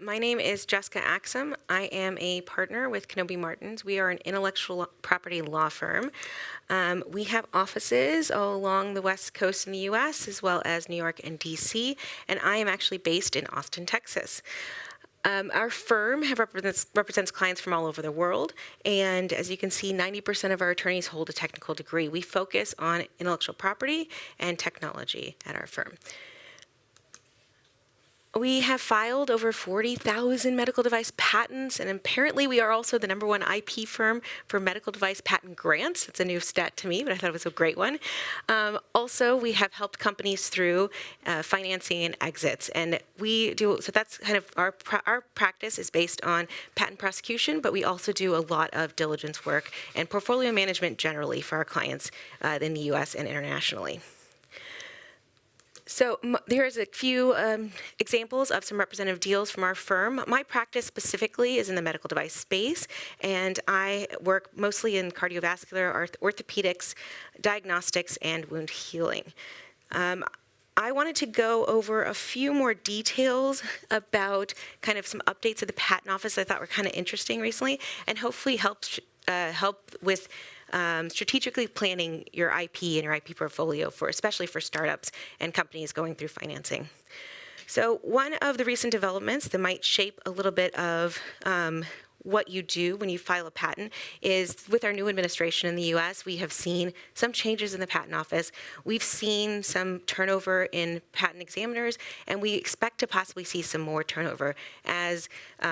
My name is Jessica Achtsam. I am a partner with Knobbe Martens. We are an intellectual property law firm. We have offices all along the West Coast in the U.S., as well as New York and D.C., and I am actually based in Austin, Texas. Our firm represents clients from all over the world, and as you can see, 90% of our attorneys hold a technical degree. We focus on intellectual property and technology at our firm. We have filed over 40,000 medical device patents, and apparently we are also the #1 IP firm for medical device patent grants. It's a new stat to me, but I thought it was a great one. Also, we have helped companies through financing and exits, and so that's kind of our practice is based on patent prosecution, but we also do a lot of diligence work and portfolio management generally for our clients in the US and internationally. So here's a few examples of some representative deals from our firm. My practice specifically is in the medical device space, and I work mostly in cardiovascular, orthopedics, diagnostics, and wound healing. I wanted to go over a few more details about kind of some updates of the Patent Office I thought were kind of interesting recently, and hopefully help with strategically planning your IP and your IP portfolio, especially for startups and companies going through financing. So one of the recent developments that might shape a little bit of what you do when you file a patent is with our new administration in the US, we have seen some changes in the Patent Office. We've seen some turnover in patent examiners, and we expect to possibly see some more turnover as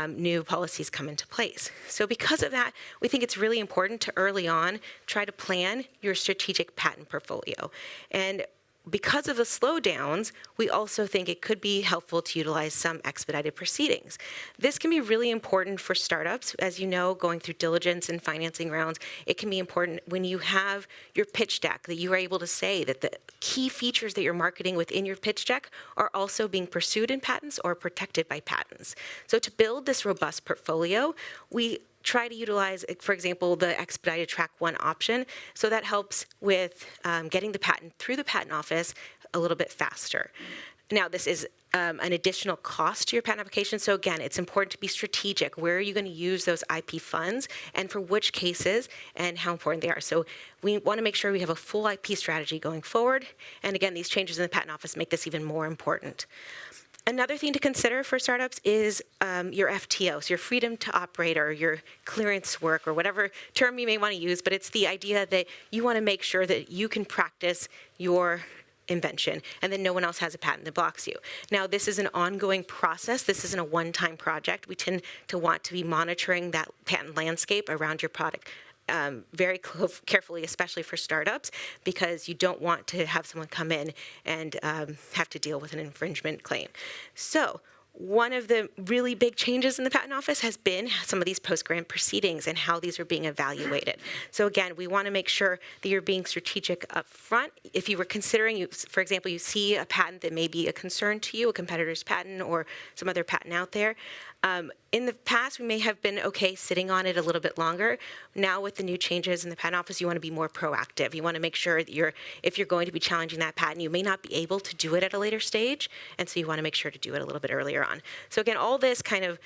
new policies come into place. So because of that, we think it's really important to early on try to plan your strategic patent portfolio. And because of the slowdowns, we also think it could be helpful to utilize some expedited proceedings. This can be really important for startups. As you know, going through diligence and financing rounds, it can be important when you have your pitch deck that you are able to say that the key features that you're marketing within your pitch deck are also being pursued in patents or protected by patents. So to build this robust portfolio, we try to utilize, for example, the expedited track 1 option. So that helps with getting the patent through the Patent Office a little bit faster. Now, this is an additional cost to your patent application. So again, it's important to be strategic. Where are you going to use those IP funds and for which cases and how important they are? So we want to make sure we have a full IP strategy going forward. And again, these changes in the Patent Office make this even more important. Another thing to consider for startups is your FTO, so your freedom to operate or your clearance work or whatever term you may want to use, but it's the idea that you want to make sure that you can practice your invention and then no one else has a patent that blocks you. Now, this is an ongoing process. This isn't a one-time project. We tend to want to be monitoring that patent landscape around your product very carefully, especially for startups, because you don't want to have someone come in and have to deal with an infringement claim. So one of the really big changes in the Patent Office has been some of these post-grant proceedings and how these are being evaluated. So again, we want to make sure that you're being strategic up front. If you were considering, for example, you see a patent that may be a concern to you, a competitor's patent or some other patent out there, in the past, we may have been okay sitting on it a little bit longer. Now, with the new changes in the Patent Office, you want to be more proactive. You want to make sure that if you're going to be challenging that patent, you may not be able to do it at a later stage, and so you want to make sure to do it a little bit earlier on. So again, all this kind of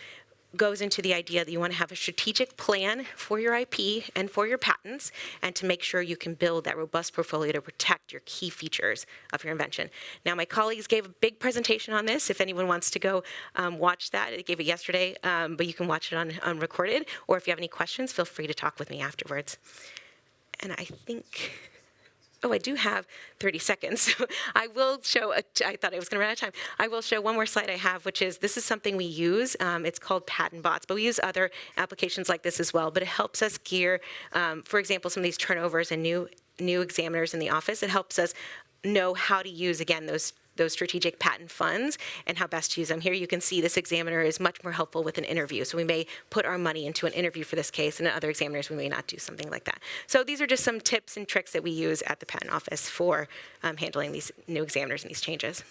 goes into the idea that you want to have a strategic plan for your IP and for your patents, and to make sure you can build that robust portfolio to protect your key features of your invention. Now, my colleagues gave a big presentation on this. If anyone wants to go watch that, they gave it yesterday, but you can watch it on recorded, or if you have any questions, feel free to talk with me afterwards. And I think, oh, I do have 30 seconds. So I will show, I thought I was going to run out of time. I will show one more slide I have, which is, this is something we use. It's called Patent Bots, but we use other applications like this as well. But it helps us gear, for example, some of these turnovers and new examiners in the office. It helps us know how to use, again, those strategic patent funds and how best to use them. Here you can see this examiner is much more helpful with an interview. So we may put our money into an interview for this case, and in other examiners we may not do something like that. So these are just some tips and tricks that we use at the Patent Office for handling these new examiners and these changes.